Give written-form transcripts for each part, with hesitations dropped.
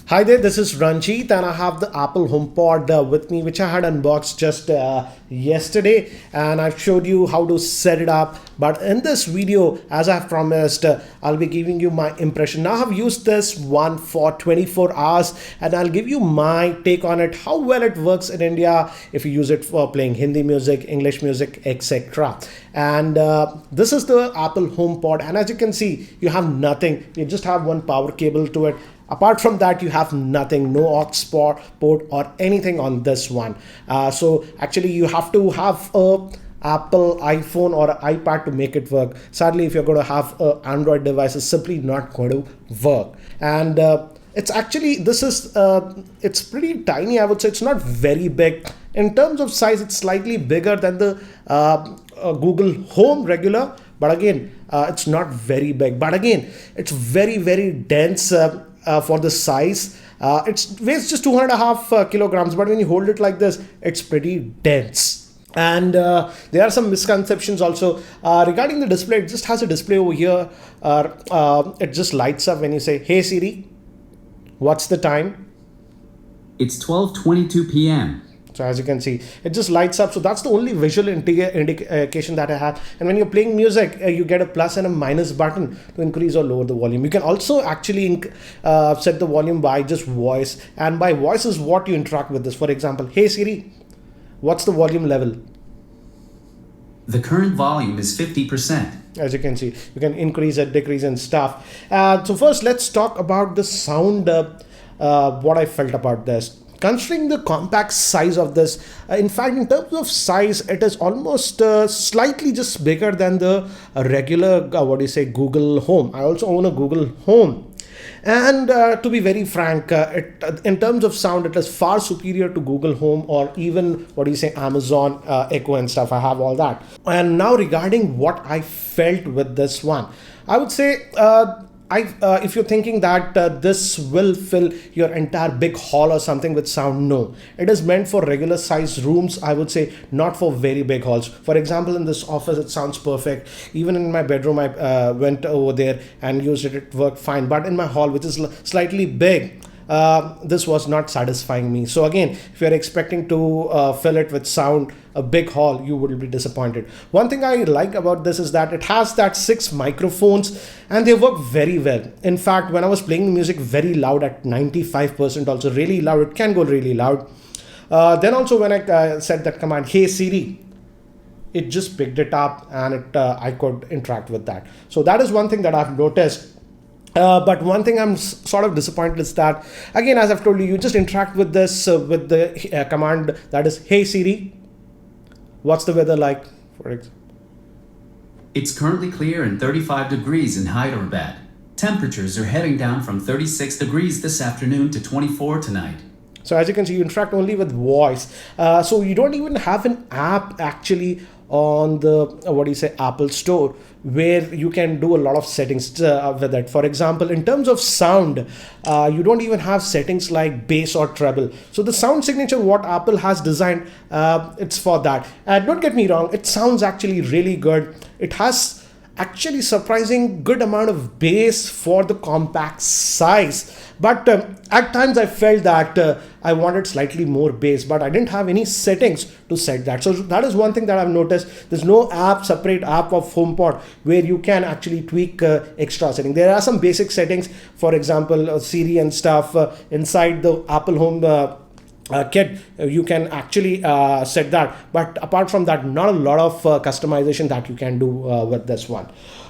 Hi there, this is Ranjit, and I have the Apple HomePod with me, which I had unboxed just yesterday, and I've showed you how to set it up. But in this video, as I've promised, I'll be giving you my impression. Now, I've used this one for 24 hours, and I'll give you my take on it, how well it works in India if you use it for playing Hindi music, English music, etc. And this is the Apple HomePod, and as you can see, you have nothing. You just have one power cable to it. Apart from that, you have nothing, no aux port or anything on this one. So actually, you have to have a Apple iPhone or iPad to make it work. Sadly, if you're going to have an Android device, it's simply not going to work. And it's actually, it's pretty tiny. I would say it's not very big. In terms of size, it's slightly bigger than the Google Home regular. But again, it's not very big. But again, it's very, very dense. For the size, it weighs just 2.5 kilograms, but when you hold it like this, it's pretty dense. And there are some misconceptions also regarding the display. It just has a display over here. It just lights up when you say, "Hey Siri, what's the time?" It's 12:22 p.m. So as you can see, it just lights up. So that's the only visual indication that I have. And when you're playing music, you get a plus and a minus button to increase or lower the volume. You can also actually set the volume by just voice. And by voice is what you interact with this. For example, "Hey Siri, what's the volume level?" The current volume is 50%. As you can see, you can increase it, decrease and stuff. So first, let's talk about the sound, what I felt about this. Considering the compact size of this, in fact, in terms of size, it is almost slightly just bigger than the regular, Google Home. I also own a Google Home. And to be very frank, in terms of sound, it is far superior to Google Home or even, Amazon Echo and stuff. I have all that. And now regarding what I felt with this one, I would say, if you're thinking that this will fill your entire big hall or something with sound, no. It is meant for regular size rooms, I would say, not for very big halls. For example, in this office, it sounds perfect. Even in my bedroom, I went over there and used it. It worked fine. But in my hall, which is slightly big, this was not satisfying me. So again, if you're expecting to fill it with sound, a big hall, you will be disappointed. One thing I like about this is that it has that 6 microphones and they work very well. In fact, when I was playing music very loud at 95%, also really loud, it can go really loud. Then also when I said that command, "Hey Siri," it just picked it up and I could interact with that. So that is one thing that I've noticed. But one thing I'm sort of disappointed is that, again, as I've told you, you just interact with this with the command that is, "Hey Siri, what's the weather like?" For example, It's currently clear and 35 degrees in Hyderabad. Temperatures are heading down from 36 degrees this afternoon to 24 tonight. so as you can see, you interact only with voice. So you don't even have an app actually on the Apple Store where you can do a lot of settings with it. For example, in terms of sound, you don't even have settings like bass or treble. So the sound signature what Apple has designed, it's for that. Don't get me wrong, it sounds actually really good. It has actually surprising good amount of bass for the compact size, but at times I felt that I wanted slightly more bass, but I didn't have any settings to set that. So that is one thing that I've noticed. There's no separate app of HomePod where you can actually tweak extra setting. There are some basic settings, for example, Siri and stuff inside the Apple Home kit. You can actually set that, but apart from that, not a lot of customization that you can do with this one.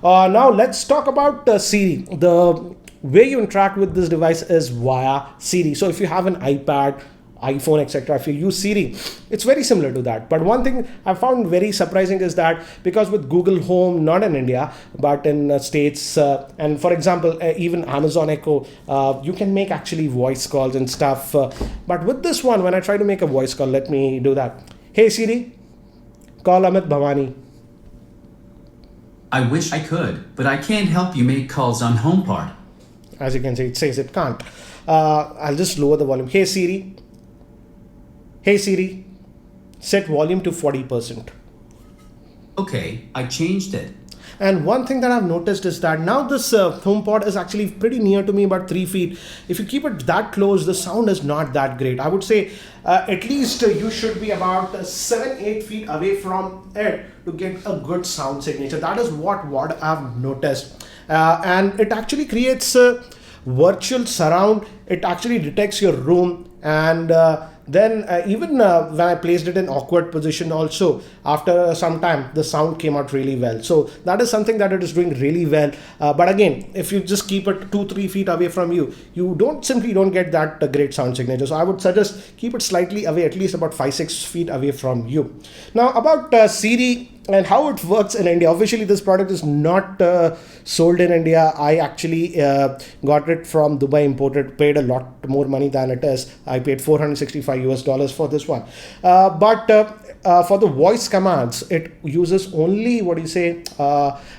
Now let's talk about Siri. The way you interact with this device is via Siri. So if you have an iPad, iPhone, etc., if you use Siri, it's very similar to that. But one thing I found very surprising is that because with Google Home, not in India but in States, and for example even Amazon Echo, you can make actually voice calls and stuff, but with this one, when I try to make a voice call, let me do that. "Hey Siri, call Amit Bhavani." I wish I could, but I can't help you make calls on HomePod. As you can see, it says it can't. I'll just lower the volume. "Hey Siri, set volume to 40%. Okay, I changed it. And one thing that I've noticed is that now this HomePod is actually pretty near to me, about 3 feet. If you keep it that close, the sound is not that great. I would say at least you should be about 7-8 feet away from it to get a good sound signature. That is what I've noticed. And it actually creates a virtual surround. It actually detects your room, and then even when I placed it in awkward position also, after some time the sound came out really well. So that is something that it is doing really well. But again, if you just keep it 2-3 feet away from you, you don't get that great sound signature. So I would suggest keep it slightly away, at least about 5-6 feet away from you. Now about Siri and how it works in India. Officially, this product is not sold in India. I actually got it from Dubai, imported, paid a lot more money than it is. I paid $465 for this one. But for the voice commands, it uses only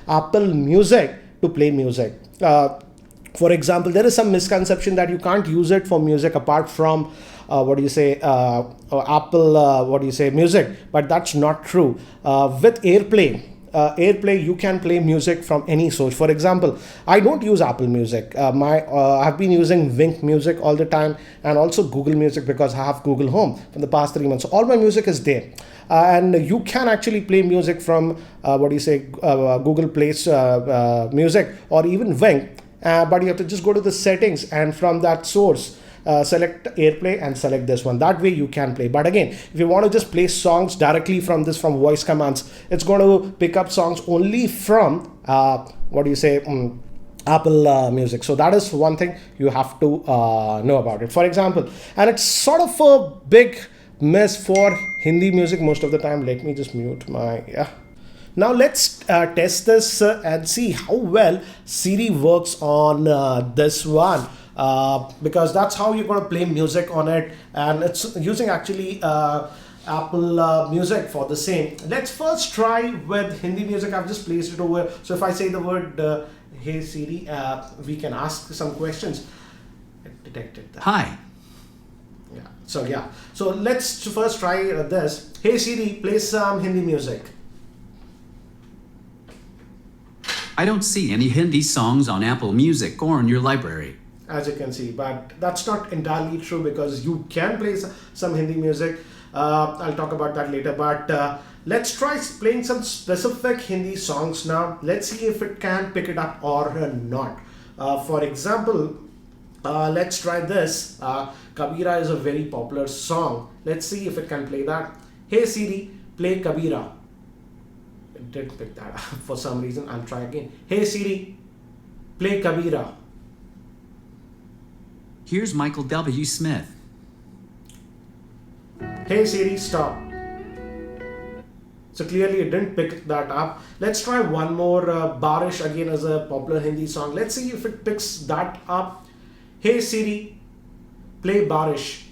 Apple Music to play music. For example, there is some misconception that you can't use it for music apart from Apple Music, but that's not true. With AirPlay, you can play music from any source. For example, I don't use Apple Music. I've been using Wink Music all the time, and also Google Music, because I have Google Home for the past 3 months. So all my music is there, and you can actually play music from Google Play's Music or even Wink. But you have to just go to the settings, and from that source, select AirPlay and select this one. That way you can play. But again, if you want to just play songs directly from voice commands, it's going to pick up songs only from Apple Music. So that is one thing you have to know about it. For example, and it's sort of a big mess for Hindi music most of the time. Let me just mute my Now let's test this and see how well Siri works on this one. Because that's how you're going to play music on it, and it's using actually Apple Music for the same. Let's first try with Hindi music. I've just placed it over. So if I say the word Hey Siri, we can ask some questions. It detected that. Hi. So let's first try this. Hey Siri, play some Hindi music. I don't see any Hindi songs on Apple Music or in your library. As you can see, but that's not entirely true, because you can play some Hindi music. I'll talk about that later, but let's try playing some specific Hindi songs now. Let's see if it can pick it up or not. For example, let's try this. Kabira is a very popular song. Let's see if it can play that. Hey Siri, play Kabira. It didn't pick that up for some reason. I'll try again. Hey Siri, play Kabira. Here's Michael W. Smith. Hey Siri, stop. So clearly it didn't pick that up. Let's try one more. Barish again is a popular Hindi song. Let's see if it picks that up. Hey Siri, play Barish.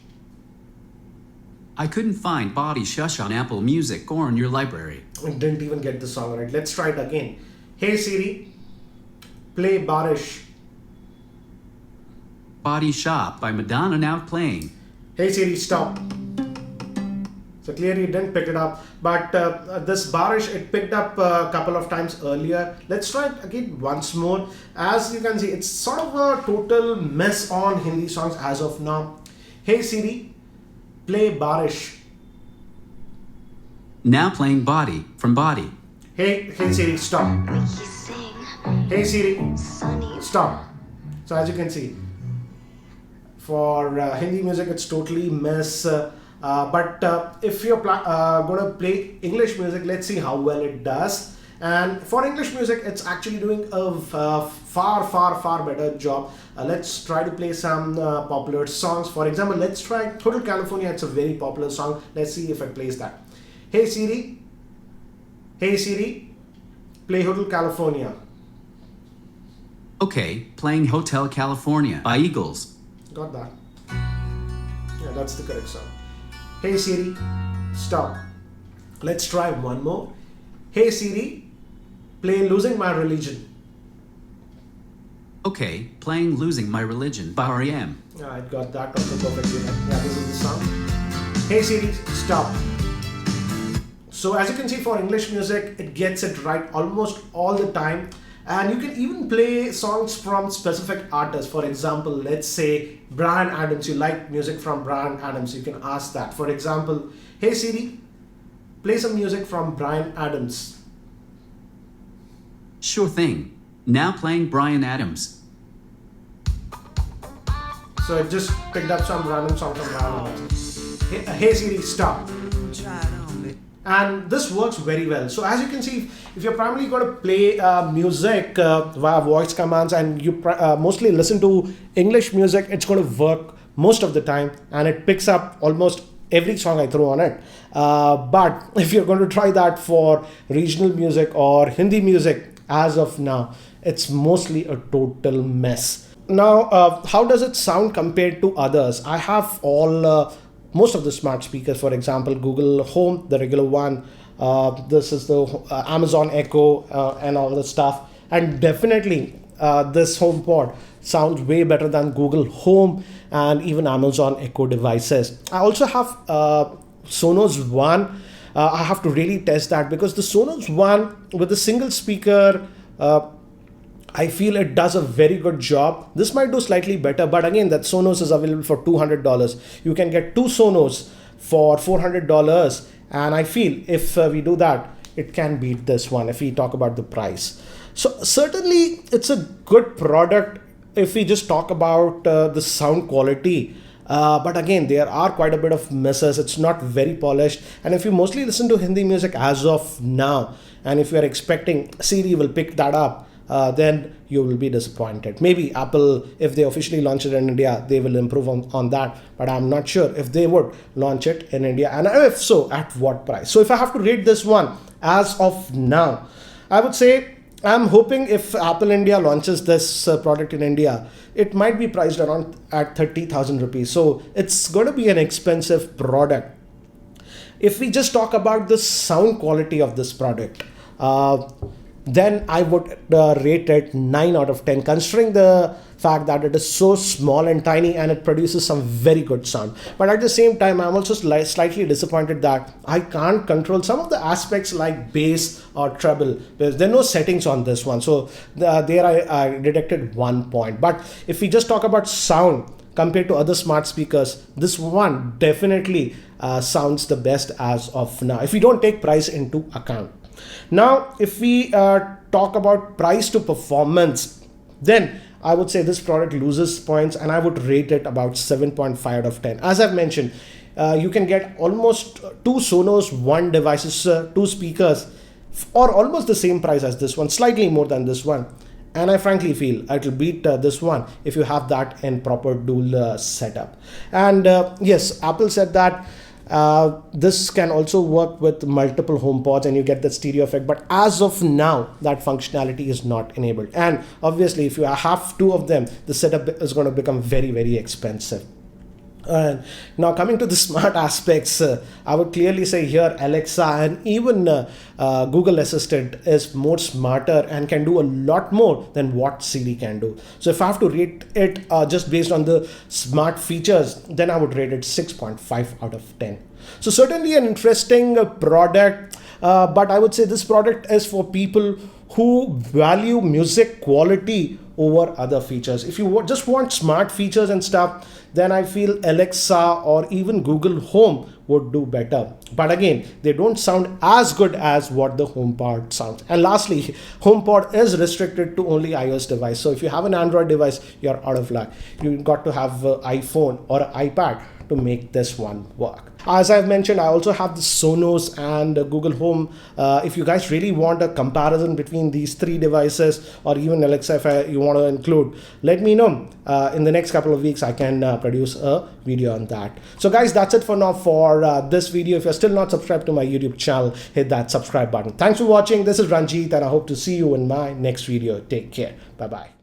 I couldn't find Body Shush on Apple Music or in your library. It didn't even get the song right. Let's try it again. Hey Siri, play Barish. Body Shop by Madonna now playing. Hey Siri, stop. So clearly it didn't pick it up, but this Barish, it picked up a couple of times earlier. Let's try it again once more. As you can see, it's sort of a total mess on Hindi songs as of now. Hey Siri, play Barish. Now playing Body from Body. Hey Siri, stop. Hey Siri, stop. So as you can see, for Hindi music, it's totally mess. But if you're going to play English music, let's see how well it does. And for English music, it's actually doing a far better job. Let's try to play some popular songs. For example, let's try Hotel California. It's a very popular song. Let's see if it plays that. Hey Siri, play Hotel California. Okay, playing Hotel California by Eagles. Got that. Yeah, that's the correct song. Hey Siri, stop. Let's try one more. Hey Siri, play Losing My Religion. Okay, playing Losing My Religion by R.E.M. Yeah, I got that also perfectly right. Yeah, this is the song. Hey Siri, stop. So as you can see, for English music, it gets it right almost all the time. And you can even play songs from specific artists. For example, let's say Bryan Adams. You like music from Bryan Adams, you can ask that. For example, hey Siri, play some music from Bryan Adams. Sure thing. Now playing Bryan Adams. So it just picked up some random song from Bryan Adams. Hey Siri, stop. And this works very well. So as you can see, if you're primarily going to play music via voice commands and you mostly listen to English music, it's going to work most of the time, and it picks up almost every song I throw on it. But if you're going to try that for regional music or Hindi music, as of now, it's mostly a total mess. Now, how does it sound compared to others? I have all most of the smart speakers. For example, Google Home, the regular one. This is the Amazon Echo and all the stuff. And definitely this HomePod sounds way better than Google Home and even Amazon Echo devices. I also have Sonos One. I have to really test that, because the Sonos One with a single speaker, I feel it does a very good job. This might do slightly better, but again, that Sonos is available for $200. You can get two Sonos for $400, and I feel if we do that, it can beat this one if we talk about the price. So certainly it's a good product if we just talk about the sound quality. But again, there are quite a bit of misses. It's not very polished. And if you mostly listen to Hindi music as of now, and if you are expecting Siri will pick that up, then you will be disappointed. Maybe Apple, if they officially launch it in India, they will improve on that. But I'm not sure if they would launch it in India. And if so, at what price? So if I have to rate this one as of now, I would say I'm hoping if Apple India launches this product in India, it might be priced around at 30,000 rupees. So it's going to be an expensive product. If we just talk about the sound quality of this product, then I would rate it 9 out of 10, considering the fact that it is so small and tiny and it produces some very good sound. But at the same time, I'm also slightly disappointed that I can't control some of the aspects like bass or treble, because there are no settings on this one. So there I detected 1 point. But if we just talk about sound compared to other smart speakers, this one definitely sounds the best as of now, if we don't take price into account. Now, if we talk about price to performance, then I would say this product loses points, and I would rate it about 7.5 out of 10. As I've mentioned, you can get almost two Sonos One devices, two speakers, for almost the same price as this one, slightly more than this one. And I frankly feel it will beat this one if you have that in proper dual setup. And yes, Apple said that this can also work with multiple HomePods and you get the stereo effect, but as of now that functionality is not enabled. And obviously if you have two of them, the setup is going to become very, very expensive. And now coming to the smart aspects, I would clearly say here Alexa and even Google Assistant is more smarter and can do a lot more than what Siri can do. So if I have to rate it just based on the smart features, then I would rate it 6.5 out of 10. So certainly an interesting product, but I would say this product is for people who value music quality over other features. If you just want smart features and stuff, then I feel Alexa or even Google Home would do better. But again, they don't sound as good as what the HomePod sounds. And lastly, HomePod is restricted to only iOS device. So if you have an Android device, you're out of luck. You've got to have an iPhone or an iPad to make this one work. As I've mentioned, I also have the Sonos and Google Home. If you guys really want a comparison between these three devices, or even Alexa if you want to include, let me know. In the next couple of weeks, I can produce a video on that. So guys, that's it for now for this video. If you're still not subscribed to my YouTube channel, hit that subscribe button. Thanks for watching. This is Ranjit, and I hope to see you in my next video. Take care. Bye-bye.